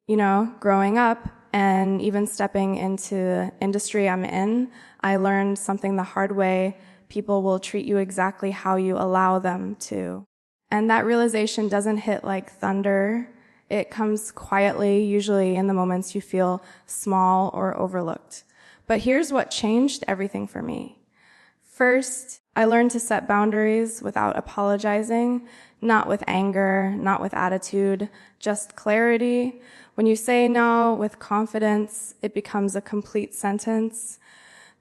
Growing up and even stepping into the industry I'm in, I learned something the hard way. People will treat you exactly how you allow them to. And that realization doesn't hit like thunder. It comes quietly, usually in the moments you feel small or overlooked. But here's what changed everything for me. First, I learned to set boundaries without apologizing, not with anger, not with attitude, just clarity. When you say no with confidence, it becomes a complete sentence.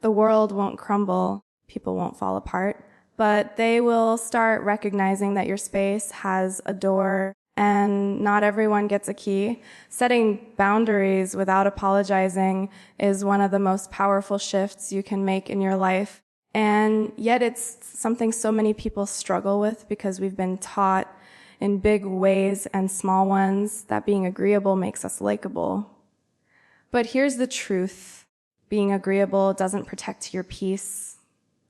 The world won't crumble, people won't fall apart, but they will start recognizing that your space has a door and not everyone gets a key. Setting boundaries without apologizing is one of the most powerful shifts you can make in your life. And yet it's something so many people struggle with because we've been taught in big ways and small ones that being agreeable makes us likable. But here's the truth. Being agreeable doesn't protect your peace.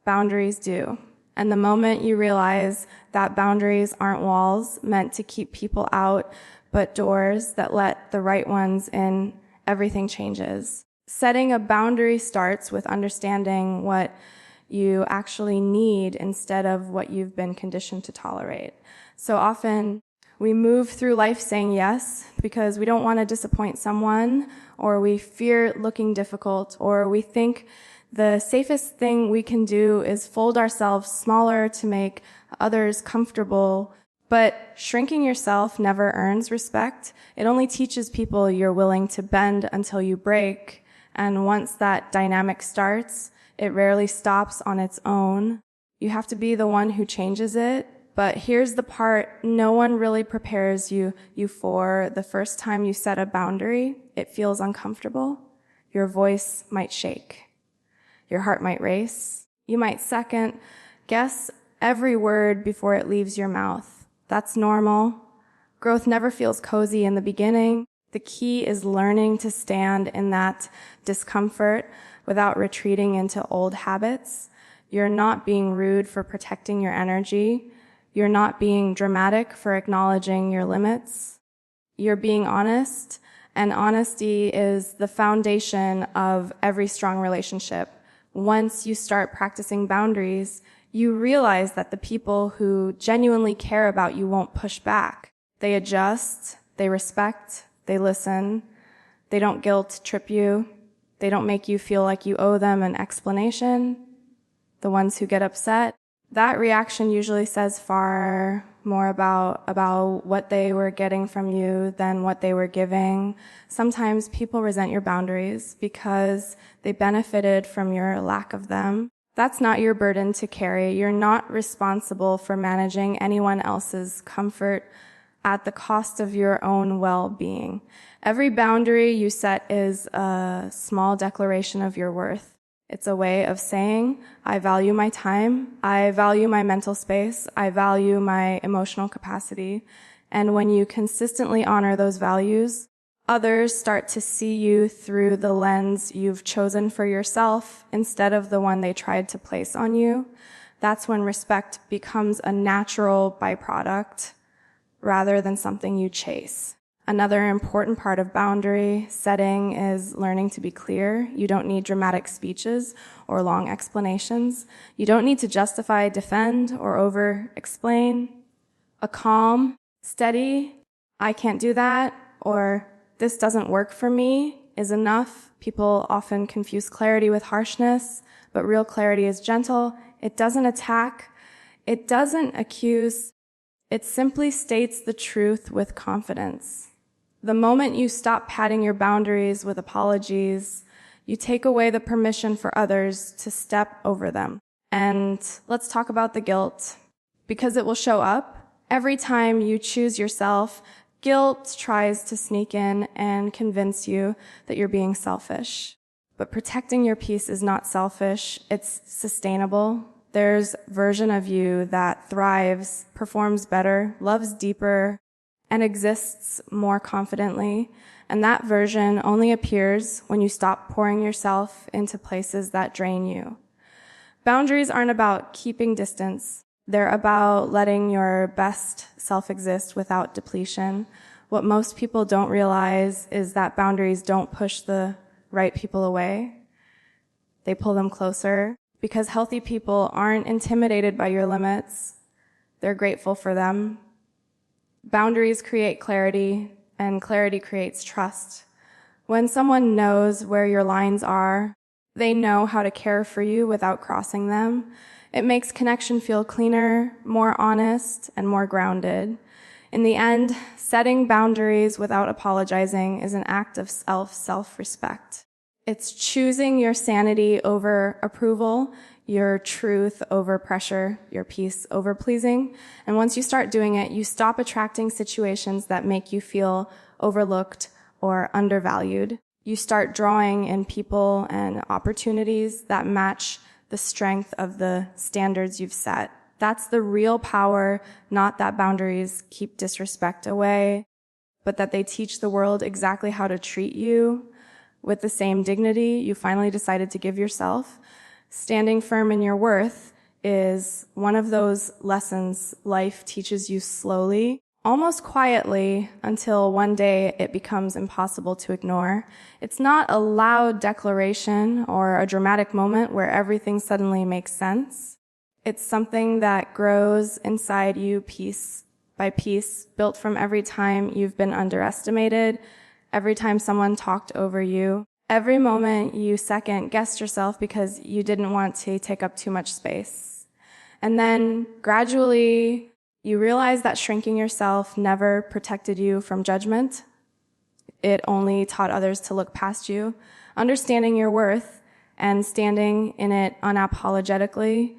Boundaries do. And the moment you realize that boundaries aren't walls meant to keep people out, but doors that let the right ones in, everything changes. Setting a boundary starts with understanding what you actually need instead of what you've been conditioned to tolerate. So often we move through life saying yes because we don't want to disappoint someone, or we fear looking difficult, or we think the safest thing we can do is fold ourselves smaller to make others comfortable. But shrinking yourself never earns respect. It only teaches people you're willing to bend until you break. And once that dynamic starts, it rarely stops on its own. You have to be the one who changes it. But here's the part no one really prepares you for. The first time you set a boundary, it feels uncomfortable. Your voice might shake. Your heart might race. You might second guess every word before it leaves your mouth. That's normal. Growth never feels cozy in the beginning. The key is learning to stand in that discomfort without retreating into old habits. You're not being rude for protecting your energy. You're not being dramatic for acknowledging your limits. You're being honest, and honesty is the foundation of every strong relationship. Once you start practicing boundaries, you realize that the people who genuinely care about you won't push back. They adjust, they respect, they listen. They don't guilt trip you. They don't make you feel like you owe them an explanation. The ones who get upset, that reaction usually says far more about what they were getting from you than what they were giving. Sometimes people resent your boundaries because they benefited from your lack of them. That's not your burden to carry. You're not responsible for managing anyone else's comfort at the cost of your own well-being. Every boundary you set is a small declaration of your worth. It's a way of saying, I value my time, I value my mental space, I value my emotional capacity. And when you consistently honor those values, others start to see you through the lens you've chosen for yourself instead of the one they tried to place on you. That's when respect becomes a natural byproduct rather than something you chase. Another important part of boundary setting is learning to be clear. You don't need dramatic speeches or long explanations. You don't need to justify, defend, or over-explain. A calm, steady, I can't do that, or this doesn't work for me is enough. People often confuse clarity with harshness, but real clarity is gentle. It doesn't attack. It doesn't accuse. It simply states the truth with confidence. The moment you stop padding your boundaries with apologies, you take away the permission for others to step over them. And let's talk about the guilt, because it will show up. Every time you choose yourself, guilt tries to sneak in and convince you that you're being selfish. But protecting your peace is not selfish, it's sustainable. There's a version of you that thrives, performs better, loves deeper, and exists more confidently. And that version only appears when you stop pouring yourself into places that drain you. Boundaries aren't about keeping distance. They're about letting your best self exist without depletion. What most people don't realize is that boundaries don't push the right people away. They pull them closer, because healthy people aren't intimidated by your limits. They're grateful for them. Boundaries create clarity, and clarity creates trust. When someone knows where your lines are, they know how to care for you without crossing them. It makes connection feel cleaner, more honest, and more grounded. In the end, setting boundaries without apologizing is an act of self-respect. It's choosing your sanity over approval, your truth over pressure, your peace over pleasing. And once you start doing it, you stop attracting situations that make you feel overlooked or undervalued. You start drawing in people and opportunities that match the strength of the standards you've set. That's the real power, not that boundaries keep disrespect away, but that they teach the world exactly how to treat you with the same dignity you finally decided to give yourself. Standing firm in your worth is one of those lessons life teaches you slowly, almost quietly, until one day it becomes impossible to ignore. It's not a loud declaration or a dramatic moment where everything suddenly makes sense. It's something that grows inside you piece by piece, built from every time you've been underestimated, every time someone talked over you, every moment you second-guessed yourself because you didn't want to take up too much space. And then gradually you realize that shrinking yourself never protected you from judgment. It only taught others to look past you. Understanding your worth and standing in it unapologetically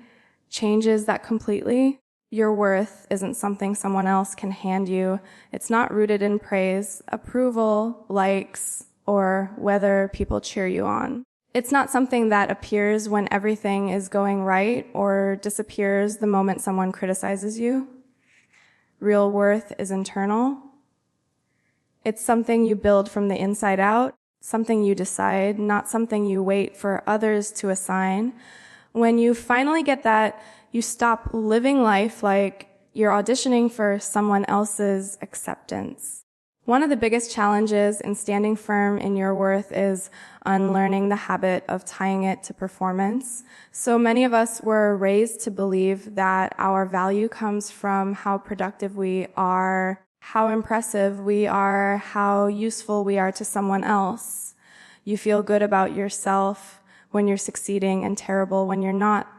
changes that completely. Your worth isn't something someone else can hand you. It's not rooted in praise, approval, likes, or whether people cheer you on. It's not something that appears when everything is going right or disappears the moment someone criticizes you. Real worth is internal. It's something you build from the inside out, something you decide, not something you wait for others to assign. When you finally get that, you stop living life like you're auditioning for someone else's acceptance. One of the biggest challenges in standing firm in your worth is unlearning the habit of tying it to performance. So many of us were raised to believe that our value comes from how productive we are, how impressive we are, how useful we are to someone else. You feel good about yourself when you're succeeding and terrible when you're not.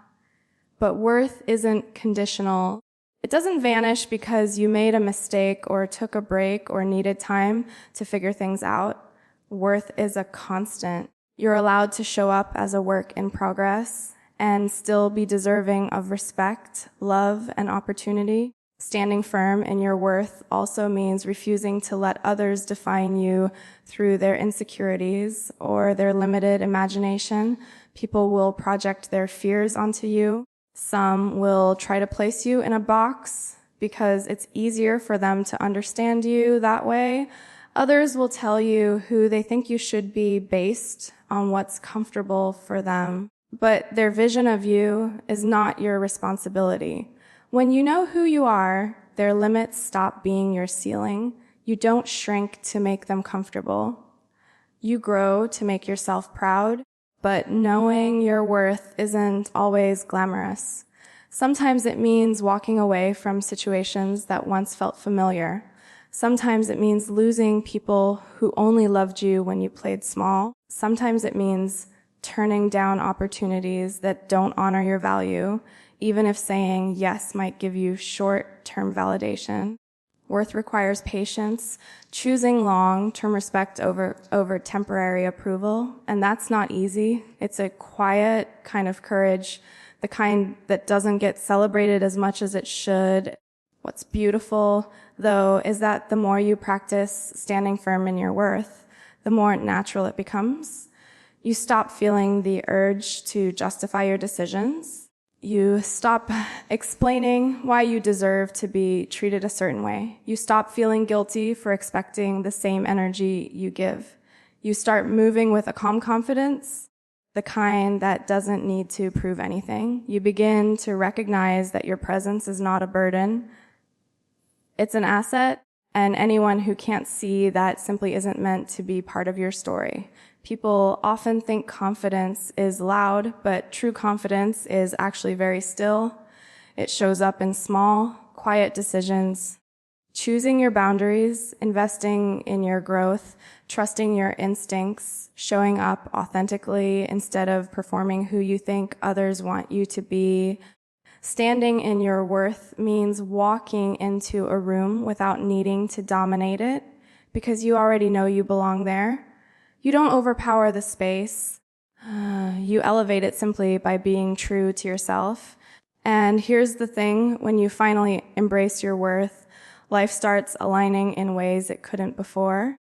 But worth isn't conditional. It doesn't vanish because you made a mistake or took a break or needed time to figure things out. Worth is a constant. You're allowed to show up as a work in progress and still be deserving of respect, love, and opportunity. Standing firm in your worth also means refusing to let others define you through their insecurities or their limited imagination. People will project their fears onto you. Some will try to place you in a box because it's easier for them to understand you that way. Others will tell you who they think you should be based on what's comfortable for them. But their vision of you is not your responsibility. When you know who you are, their limits stop being your ceiling. You don't shrink to make them comfortable. You grow to make yourself proud. But knowing your worth isn't always glamorous. Sometimes it means walking away from situations that once felt familiar. Sometimes it means losing people who only loved you when you played small. Sometimes it means turning down opportunities that don't honor your value, even if saying yes might give you short-term validation. Worth requires patience, choosing long-term respect over temporary approval, and that's not easy. It's a quiet kind of courage, the kind that doesn't get celebrated as much as it should. What's beautiful, though, is that the more you practice standing firm in your worth, the more natural it becomes. You stop feeling the urge to justify your decisions. You stop explaining why you deserve to be treated a certain way. You stop feeling guilty for expecting the same energy you give. You start moving with a calm confidence, the kind that doesn't need to prove anything. You begin to recognize that your presence is not a burden. It's an asset, And anyone who can't see that simply isn't meant to be part of your story. People often think confidence is loud, but true confidence is actually very still. It shows up in small, quiet decisions. Choosing your boundaries, investing in your growth, trusting your instincts, showing up authentically instead of performing who you think others want you to be. Standing in your worth means walking into a room without needing to dominate it because you already know you belong there. You don't overpower the space. You elevate it simply by being true to yourself. And here's the thing, when you finally embrace your worth, life starts aligning in ways it couldn't before.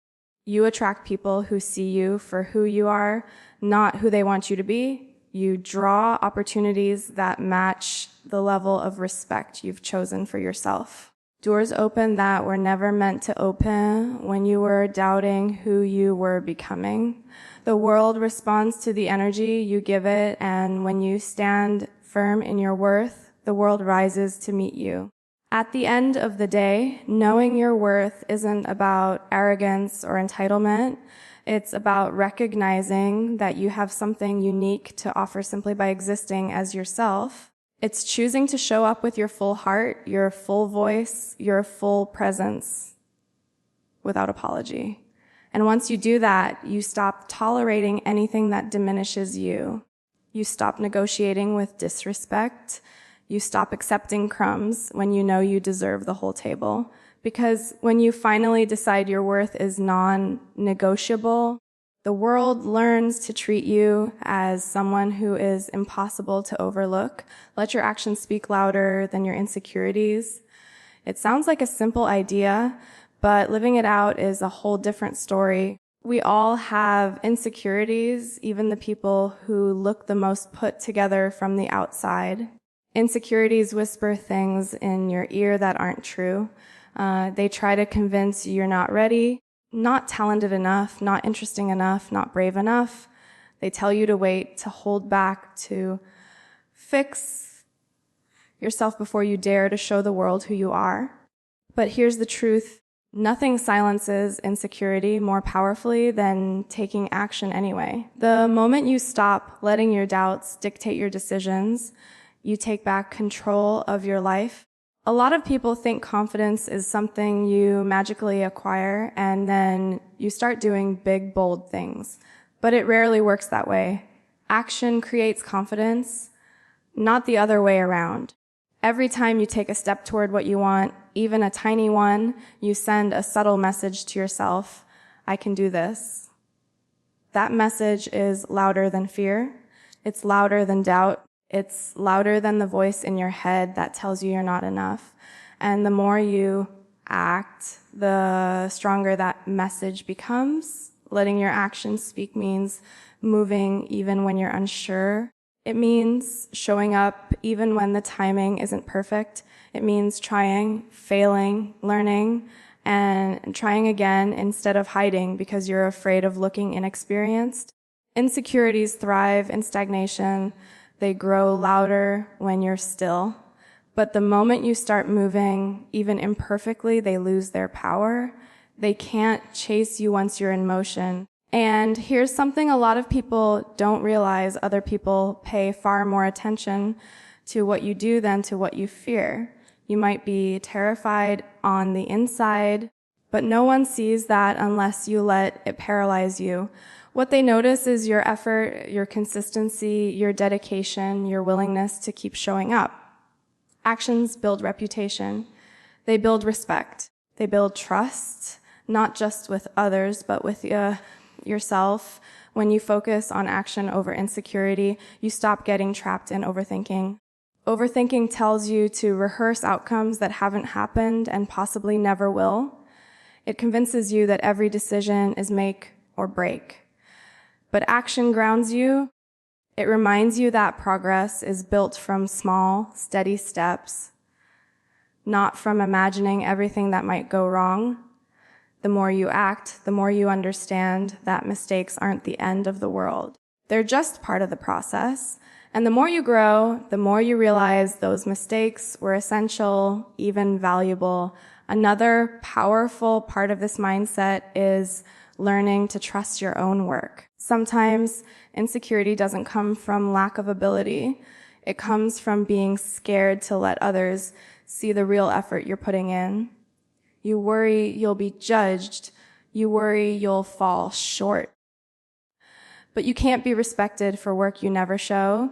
You attract people who see you for who you are, not who they want you to be. You draw opportunities that match the level of respect you've chosen for yourself. Doors open that were never meant to open when you were doubting who you were becoming. The world responds to the energy you give it, and when you stand firm in your worth, the world rises to meet you. At the end of the day, knowing your worth isn't about arrogance or entitlement. It's about recognizing that you have something unique to offer simply by existing as yourself. It's choosing to show up with your full heart, your full voice, your full presence without apology. And once you do that, you stop tolerating anything that diminishes you. You stop negotiating with disrespect. You stop accepting crumbs when you know you deserve the whole table. Because when you finally decide your worth is non-negotiable, the world learns to treat you as someone who is impossible to overlook. Let your actions speak louder than your insecurities. It sounds like a simple idea, but living it out is a whole different story. We all have insecurities, even the people who look the most put together from the outside. Insecurities whisper things in your ear that aren't true. They try to convince you're not ready, not talented enough, not interesting enough, not brave enough. They tell you to wait, to hold back, to fix yourself before you dare to show the world who you are. But here's the truth. Nothing silences insecurity more powerfully than taking action anyway. The moment you stop letting your doubts dictate your decisions, you take back control of your life. A lot of people think confidence is something you magically acquire and then you start doing big, bold things. But it rarely works that way. Action creates confidence, not the other way around. Every time you take a step toward what you want, even a tiny one, you send a subtle message to yourself, I can do this. That message is louder than fear. It's louder than doubt. It's louder than the voice in your head that tells you you're not enough. And the more you act, the stronger that message becomes. Letting your actions speak means moving even when you're unsure. It means showing up even when the timing isn't perfect. It means trying, failing, learning, and trying again instead of hiding because you're afraid of looking inexperienced. Insecurities thrive in stagnation. They grow louder when you're still. But the moment you start moving, even imperfectly, they lose their power. They can't chase you once you're in motion. And here's something a lot of people don't realize. Other people pay far more attention to what you do than to what you fear. You might be terrified on the inside, but no one sees that unless you let it paralyze you. What they notice is your effort, your consistency, your dedication, your willingness to keep showing up. Actions build reputation. They build respect. They build trust, not just with others, but with yourself. When you focus on action over insecurity, you stop getting trapped in overthinking. Overthinking tells you to rehearse outcomes that haven't happened and possibly never will. It convinces you that every decision is make or break. But action grounds you. It reminds you that progress is built from small, steady steps, not from imagining everything that might go wrong. The more you act, the more you understand that mistakes aren't the end of the world. They're just part of the process. And the more you grow, the more you realize those mistakes were essential, even valuable. Another powerful part of this mindset is learning to trust your own work. Sometimes insecurity doesn't come from lack of ability. It comes from being scared to let others see the real effort you're putting in. You worry you'll be judged. You worry you'll fall short. But you can't be respected for work you never show.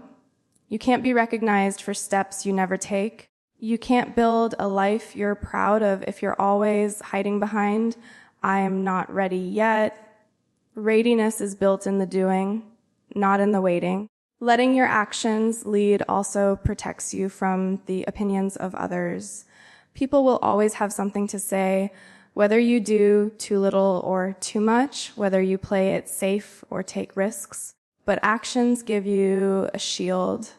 You can't be recognized for steps you never take. You can't build a life you're proud of if you're always hiding behind, "I am not ready yet." Readiness is built in the doing, not in the waiting. Letting your actions lead also protects you from the opinions of others. People will always have something to say, whether you do too little or too much, whether you play it safe or take risks. But actions give you a shield.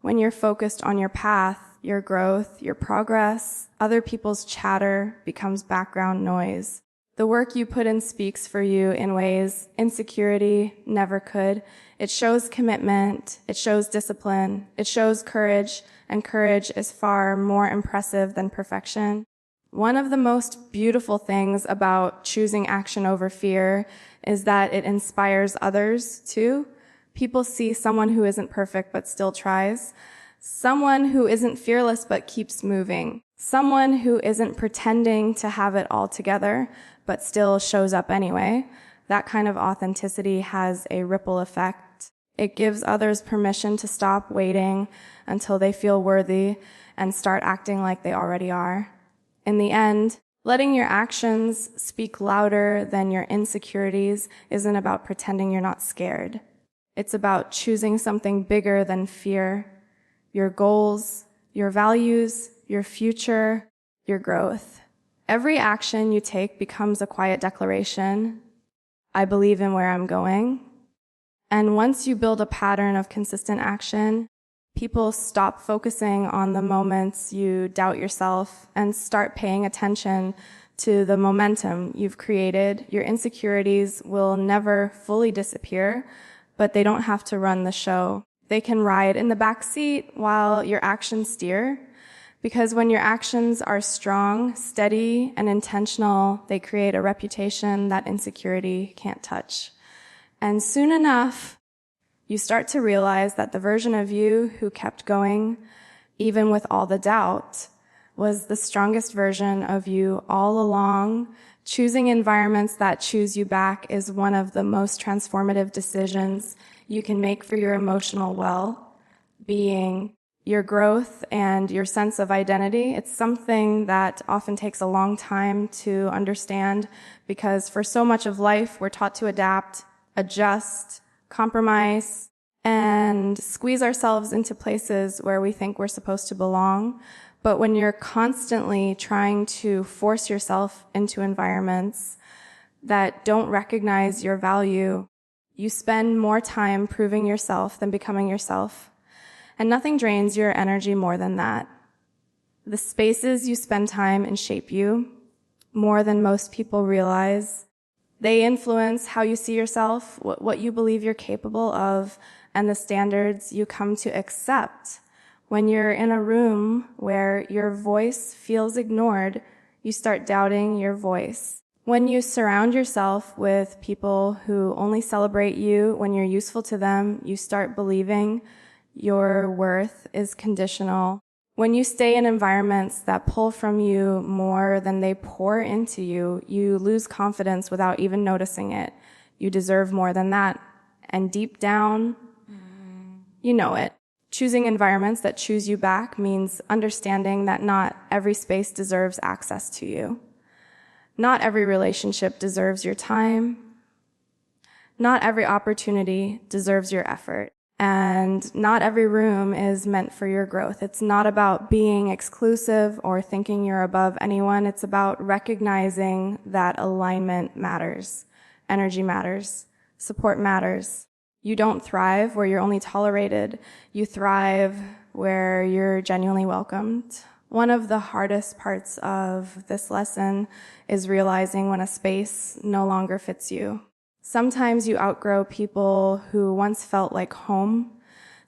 When you're focused on your path, your growth, your progress, other people's chatter becomes background noise. The work you put in speaks for you in ways insecurity never could. It shows commitment, it shows discipline, it shows courage, and courage is far more impressive than perfection. One of the most beautiful things about choosing action over fear is that it inspires others too. People see someone who isn't perfect but still tries. Someone who isn't fearless but keeps moving. Someone who isn't pretending to have it all together but still shows up anyway. That kind of authenticity has a ripple effect. It gives others permission to stop waiting until they feel worthy and start acting like they already are. In the end, letting your actions speak louder than your insecurities isn't about pretending you're not scared. It's about choosing something bigger than fear. Your goals, your values, your future, your growth. Every action you take becomes a quiet declaration. I believe in where I'm going. And once you build a pattern of consistent action, people stop focusing on the moments you doubt yourself and start paying attention to the momentum you've created. Your insecurities will never fully disappear, but they don't have to run the show. They can ride in the back seat while your actions steer, because when your actions are strong, steady, and intentional, they create a reputation that insecurity can't touch. And soon enough, you start to realize that the version of you who kept going, even with all the doubt, was the strongest version of you all along. Choosing environments that choose you back is one of the most transformative decisions you can make for your emotional well-being, your growth, and your sense of identity. It's something that often takes a long time to understand because for so much of life, we're taught to adapt, adjust, compromise, and squeeze ourselves into places where we think we're supposed to belong. But when you're constantly trying to force yourself into environments that don't recognize your value, you spend more time proving yourself than becoming yourself. And nothing drains your energy more than that. The spaces you spend time in shape you more than most people realize. They influence how you see yourself, what you believe you're capable of, and the standards you come to accept. When you're in a room where your voice feels ignored, you start doubting your voice. When you surround yourself with people who only celebrate you when you're useful to them, you start believing your worth is conditional. When you stay in environments that pull from you more than they pour into you, you lose confidence without even noticing it. You deserve more than that. And deep down, you know it. Choosing environments that choose you back means understanding that not every space deserves access to you. Not every relationship deserves your time. Not every opportunity deserves your effort. And not every room is meant for your growth. It's not about being exclusive or thinking you're above anyone. It's about recognizing that alignment matters. Energy matters. Support matters. You don't thrive where you're only tolerated. You thrive where you're genuinely welcomed. One of the hardest parts of this lesson is realizing when a space no longer fits you. Sometimes you outgrow people who once felt like home.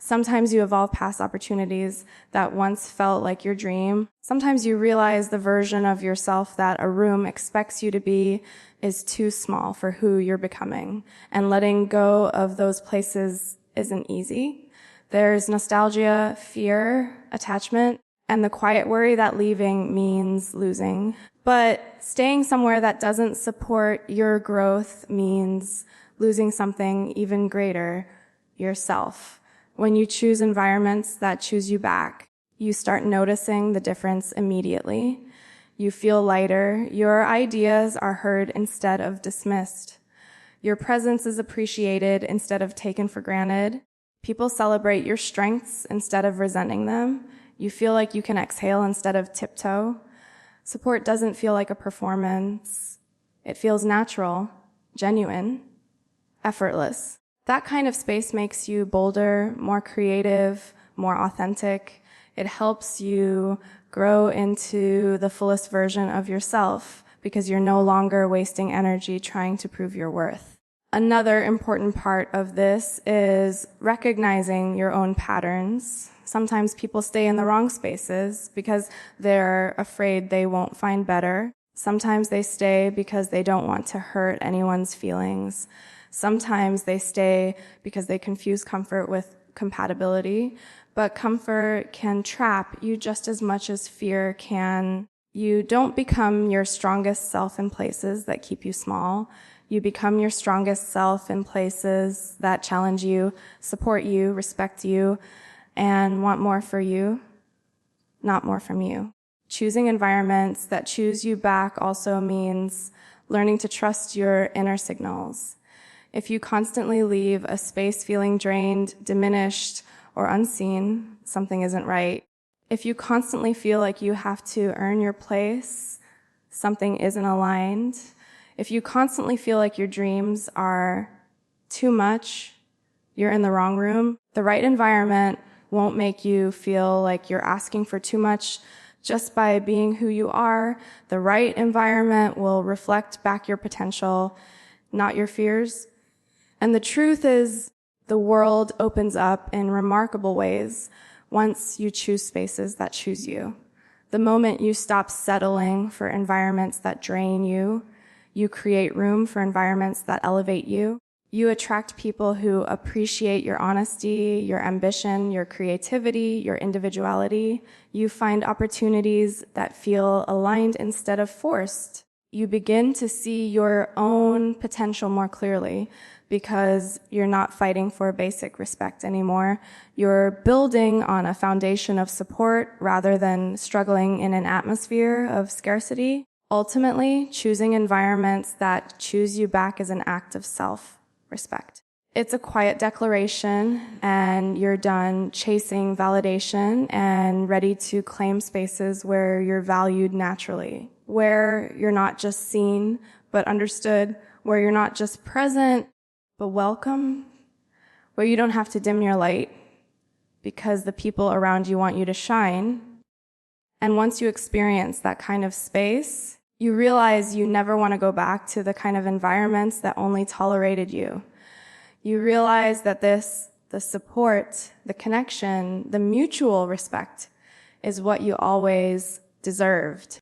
Sometimes you evolve past opportunities that once felt like your dream. Sometimes you realize the version of yourself that a room expects you to be is too small for who you're becoming. And letting go of those places isn't easy. There's nostalgia, fear, attachment, and the quiet worry that leaving means losing. But staying somewhere that doesn't support your growth means losing something even greater, yourself. When you choose environments that choose you back, you start noticing the difference immediately. You feel lighter. Your ideas are heard instead of dismissed. Your presence is appreciated instead of taken for granted. People celebrate your strengths instead of resenting them. You feel like you can exhale instead of tiptoe. Support doesn't feel like a performance. It feels natural, genuine, effortless. That kind of space makes you bolder, more creative, more authentic. It helps you grow into the fullest version of yourself because you're no longer wasting energy trying to prove your worth. Another important part of this is recognizing your own patterns. Sometimes people stay in the wrong spaces because they're afraid they won't find better. Sometimes they stay because they don't want to hurt anyone's feelings. Sometimes they stay because they confuse comfort with compatibility, but comfort can trap you just as much as fear can. You don't become your strongest self in places that keep you small. You become your strongest self in places that challenge you, support you, respect you, and want more for you, not more from you. Choosing environments that choose you back also means learning to trust your inner signals. If you constantly leave a space feeling drained, diminished, or unseen, something isn't right. If you constantly feel like you have to earn your place, something isn't aligned. If you constantly feel like your dreams are too much, you're in the wrong room. The right environment won't make you feel like you're asking for too much just by being who you are. The right environment will reflect back your potential, not your fears. And the truth is, the world opens up in remarkable ways once you choose spaces that choose you. The moment you stop settling for environments that drain you, you create room for environments that elevate you. You attract people who appreciate your honesty, your ambition, your creativity, your individuality. You find opportunities that feel aligned instead of forced. You begin to see your own potential more clearly because you're not fighting for basic respect anymore. You're building on a foundation of support rather than struggling in an atmosphere of scarcity. Ultimately, choosing environments that choose you back is an act of self-respect. It's a quiet declaration, and you're done chasing validation and ready to claim spaces where you're valued naturally, where you're not just seen, but understood, where you're not just present, but welcome, where you don't have to dim your light because the people around you want you to shine. And once you experience that kind of space, you realize you never want to go back to the kind of environments that only tolerated you. You realize that the support, the connection, the mutual respect is what you always deserved.